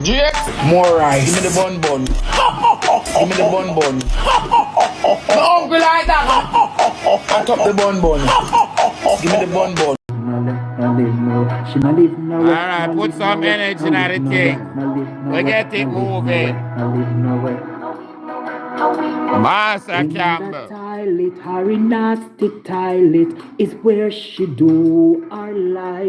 Drake, more rice. Give me the bun bun. Give me the bun bun. My uncle like that. I top the bun bun. Give me the bun bun. Alright, put some energy in the thing. We get it moving. Master Campbell. Toilet, her nasty toilet is where she do her life.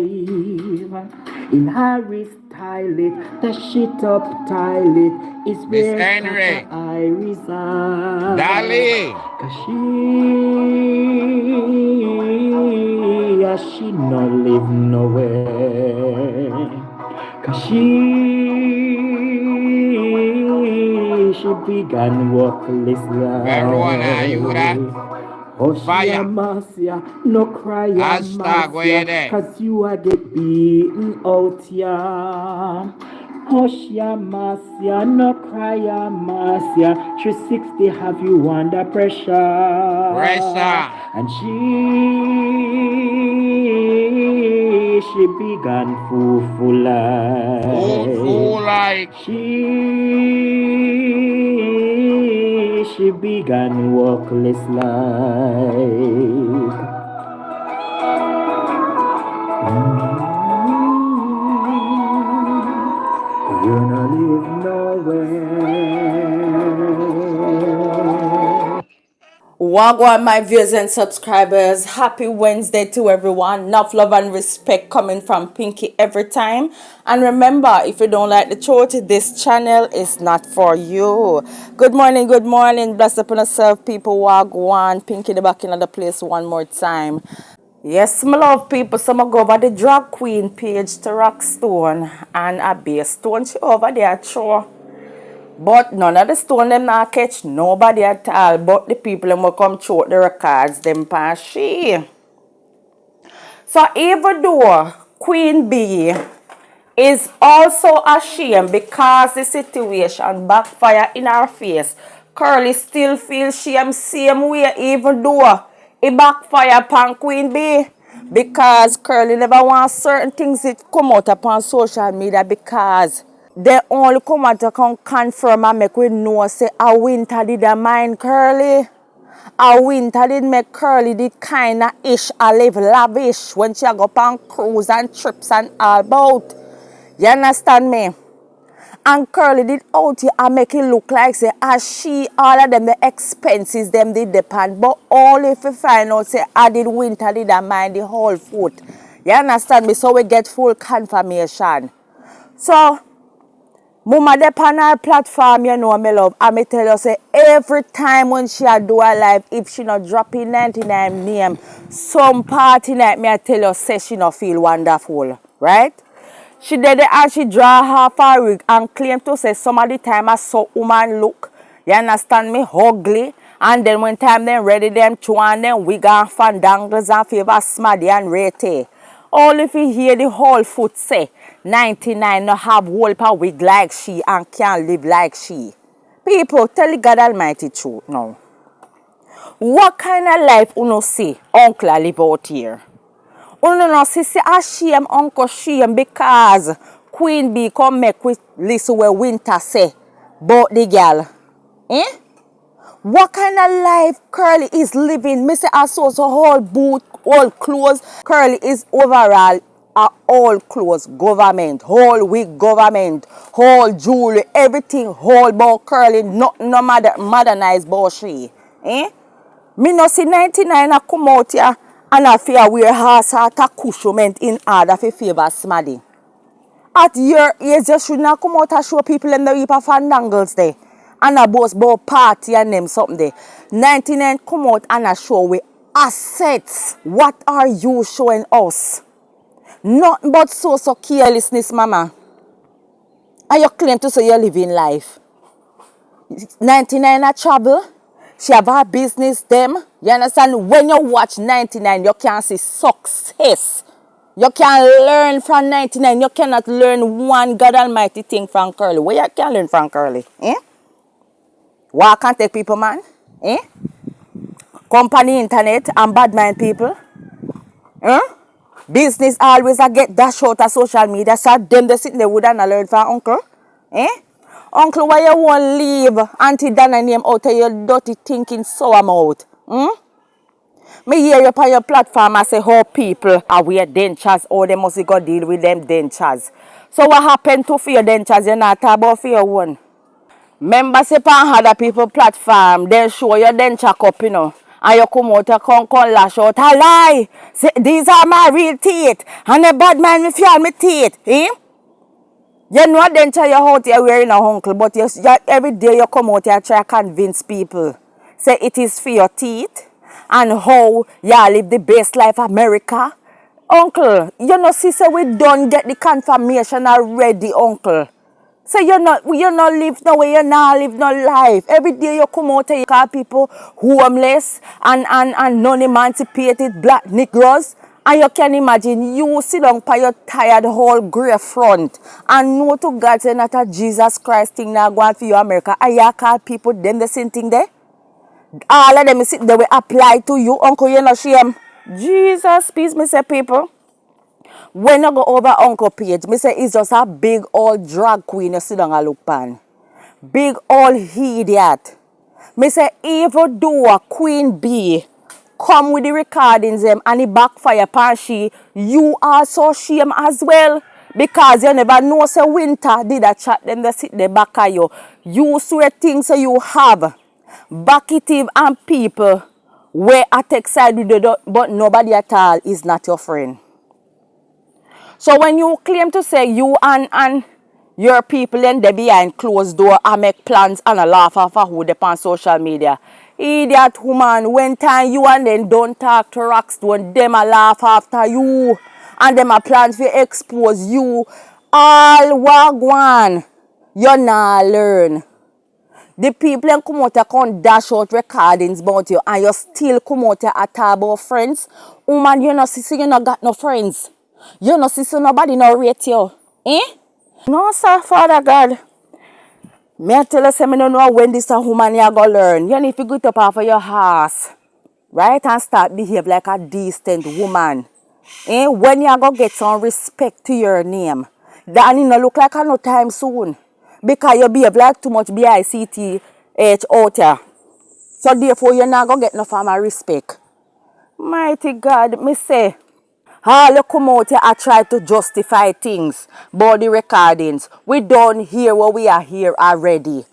In Harry's toilet, the shit up toilet is Miss where Henry. I reside. Dolly. Cause she no live nowhere. Cause she began worthless life. Verona, you that? Fire. Masia, no cry, Hashtag where you there? cause you a get beaten out, yeah. Hoshia Masia, no cry, Masia. 360 have you under pressure. Pressure. And she began full life. Fool like. She began workless life. You no live nowhere. Wagwan, my viewers and subscribers. Happy Wednesday to everyone. Enough love and respect coming from Pinky every time. And remember, if you don't like the truth, this channel is not for you. Good morning, good morning. Bless upon yourself, people. Wagwan, Pinky the back in the place one more time. Yes, my love people. So I go over the drag queen page to Rockstone and a base stone. She over there, sure. But none of the stone them not catch nobody at all. But the people them will come through the records them pan she. So even though Queen Bee is also ashamed because the situation backfire in her face, Curly still feels shame same way even though it backfire upon Queen Bee. Because Curly never wants certain things to come out upon social media because they only come out to come confirm and make we know say a winter did a mind Curly. A winter did make Curly did kinda ish a live lavish when she go on cruise and trips and all about. You understand me? And Curly did out here and make it look like say as she all of them the expenses them did depend. But only if you find out say I did winter did a mind the whole foot. You understand me? So we get full confirmation. So Mama dey on her platform, you know, me love. And me tell you, say, every time when she a do her live, if she not drop in 99 name, some party night, me I tell you, say she not feel wonderful, right? She did it and she draw half her wig and claim to say some of the time I saw woman look, you understand me, ugly. And then when time them ready them to and them wig and fandangles and favor smaddy and rate. All if you hear the whole foot say 99 no have whole pa wig like she and can't live like she. People, tell the God Almighty truth now. What kind of life uno see uncle live out here? Uno no see shame uncle shame because Queen Bee come make we listen what Winter say about the girl. Eh? What kind of life Curly is living? Me say I saw so whole boot, all clothes. Curly is overall all clothes government, whole wig government, whole jewelry, everything whole about Curly, no matter modernized about she. Eh? Me no see 99 a come out here and I fear wear horse heart accoutrement in order for favor smaddy. At your age, you should not come out and show people in the heap of fandangles there. And a boss about party and them something there. 99 come out and a show with assets. What are you showing us? Nothing but so carelessness, mama. And you claim to say you're living life. 99 a travel. She have her business them. You understand? When you watch 99, you can see success. You can learn from 99. You cannot learn one God Almighty thing from Curly. Where you can learn from Curly? Eh? Why can't take people, man? Eh? Company, internet, and bad mind people. Eh? Business always I get dash out of social media. So them they sit there would and learn from uncle. Eh? Uncle, why you won't leave Auntie Dana name out of your dirty thinking sour mouth? Me hear you on your platform and say how people are wear dentures or they must go deal with them dentures. So what happened to for your dentures? You not talk about for your one. Members say on other people platform, they show your denture cup, and you come out and come lash out a lie. Say, these are my real teeth. And a bad man me feel me teeth. Eh? You know denture you out here wearing a uncle, but every day you come out here try to convince people. Say it is for your teeth and how you live the best life America. Uncle, you know, see, say we don't get the confirmation already, uncle. So you not live no way, you not live no life. Every day you come out and you call people homeless and non-emancipated black Negroes. And you can imagine you sit down by your tired whole grey front and know to God say not a Jesus Christ thing now going for you America. And you call people them the same thing there. All of them sit they will apply to you, uncle, you no shame. Jesus, peace, me say people. When I go over Uncle Page, me say it's just a big old drag queen you sit down and look pan. Big old idiot. Me say even though a queen bee come with the recordings them and it backfire pan she, you also shame as well. Because you never know say winter did a chat them they sit there back at you. You swear things so you have. Backitive and people where I take side with you but nobody at all is not your friend. So when you claim to say you and your people and they behind closed door and make plans and a laugh off of who they on social media. Idiot woman, when time you and them don't talk to Rockstone, them a laugh after you. And them a plans to expose you. All wagwan. You not learn. The people that come out and dash out recordings about you and you still come out and talk about friends. Woman, you know, see, you not got no friends. You know, see, nobody no rate you. Eh? No, sir, Father God. Me I tell you, say, me don't know when this a woman you go learn. You need to get up off of your horse. Right? And start behave like a decent woman. Eh? When you go get some respect to your name. That ain't no look like no time soon. Because you behave like too much BICTH out here. So therefore, you're not going to get no form of respect. Mighty God, me say. All you come out here and try to justify things about the recordings. We don't hear what we are here already.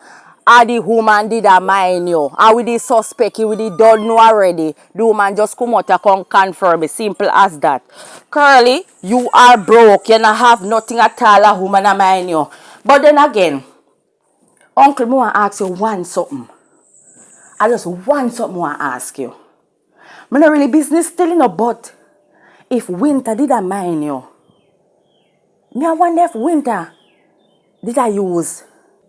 And the woman did a mind you. And with the suspect, we don't know already. The woman just come out and come confirm it. Simple as that. Curly, you are broke. You don't have nothing at all. A woman a mind you. But then again, Uncle, I want to ask you one something. I just want something I want to ask you. I'm not really business telling you, but if winter did I mind you, I wonder if winter did I use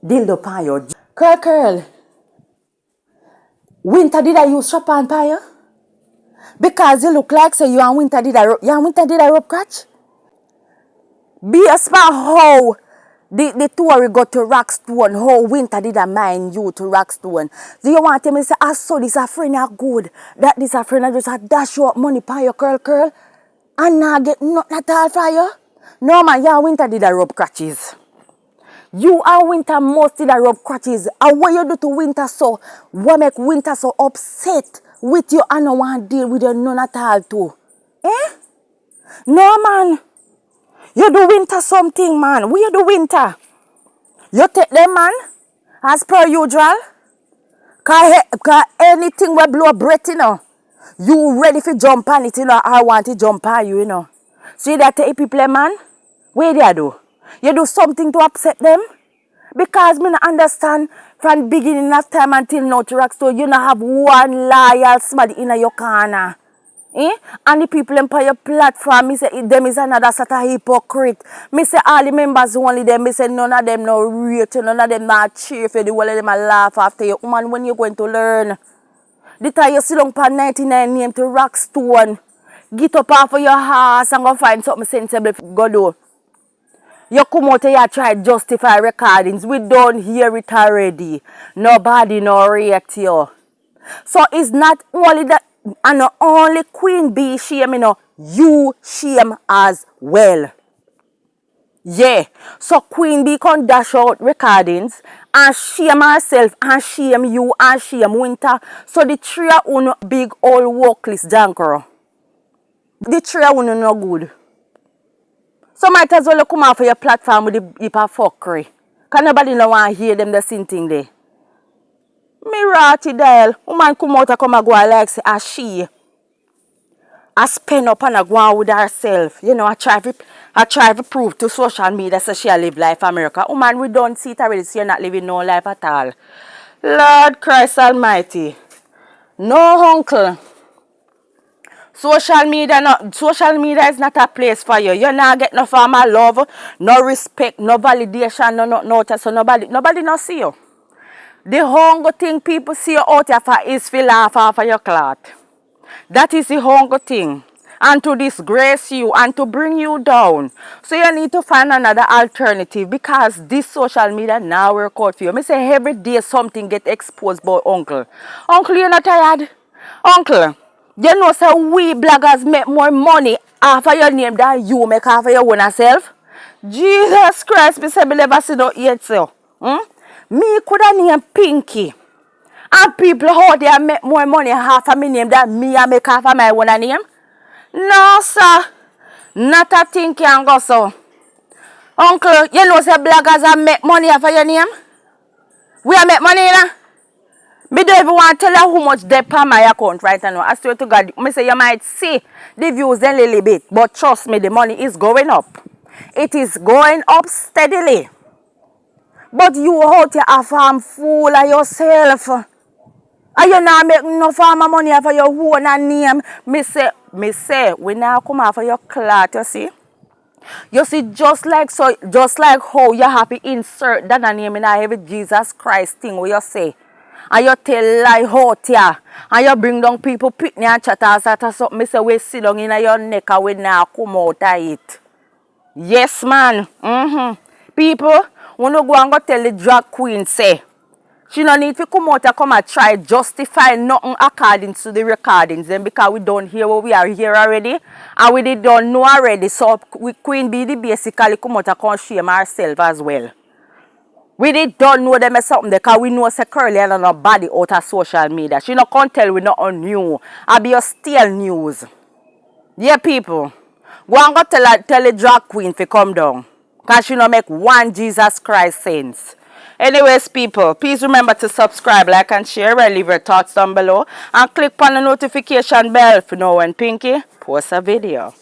dildo pan you. Curl. Winter did I use shop and pan you? Because you look like say you and winter did I rope crutch? Be a smart how the tour go to Rockstone, how winter did I mind you to Rockstone. Do you want to tell me say, I saw this a friend are good, that this a friend I just a dash you up money pan your curl, and not get nothing at all for you? No man, you and winter did I rub crutches. You and winter must did I rub crutches. And what you do to winter so, what make winter so upset with you and no want to deal with you none at all too? Eh? No man. You do winter something, man. What you do winter? You take them, man, as per usual. Cause anything will blow breath, you ready for jump on it, I want to jump on you, See that take people, man? What do you do? You do something to upset them? Because me not understand from beginning of time until now to Rockstone, you not have one loyal somebody in your corner. Eh? And the people on your platform, me say them is another sort of hypocrite. Me say all the members only them, me say none of them no rate you, none of them not cheer for the whole of them a laugh after you. Man, when you going to learn? The time you sit down for 99 name to Rockstone, get up off of your horse and go find something sensible to go do. You come out here try to justify recordings. We don't hear it already. Nobody no rate you. So it's not only that, and not only Queen Bee shame, you shame as well. Yeah. So Queen Bee can dash out recordings and shame herself and shame you and shame Winter. So the three of you big old workless jankro. The three of you no good. So might as well come off of your platform with the heap of fuckery. Cause nobody no want to hear them the same thing there. Me ratty dial. Woman come out and come and go like say a she. I spend up and I go on with herself. You know, I try to prove to social media that she live life America. Woman, we don't see it already, so you're not living no life at all. Lord Christ Almighty. No, uncle. Social media is not a place for you. You not get no form of love, no respect, no validation, no so nobody not see you. The hunger thing people see you out here for is to laugh off of your cloth. That is the hunger thing. And to disgrace you and to bring you down. So you need to find another alternative because this social media now work out for you. I say every day something get exposed by uncle. Uncle, you're not tired? Uncle, you know say we bloggers make more money off of your name than you make off of your own self? Jesus Christ, me say me never see no yet so. Me coulda name Pinky. And people out there make more money half of my name than me I make half of my own name. No, sir. Not a thing can go so. Uncle, you know say bloggers are make money off of your name? We are make money, you know? Me don't even want to tell you how much debt on my account right now. I swear to God, me say you might see the views a little bit, but trust me, the money is going up. It is going up steadily. But you out here a farm fool of yourself. And you not make no farm of money for your own name. Me say, we now come out for your cloth, you see? You see, just like how you have to insert that name in every Jesus Christ thing where you say. And you tell lie out here. And you bring down people picnic and chat or something. Me say, we sit down in your neck and we now come out of it. Yes, man. People, when you go and go tell the drag queen, say, she no need to come out and come and try justify nothing according to the recordings then because we don't hear what we are here already and we don't know already. So we Queen Bee basically come out and come shame herself as well. We don't know them as something because we know say Curly and nobody out of social media. She no can't tell we nothing new. I be a stale news. Yeah, people. Go and go tell the drag queen to come down. Because she no make one Jesus Christ sense. Anyways, people, please remember to subscribe, like, and share, and leave your thoughts down below. And click on the notification bell to know when Pinky posts a video.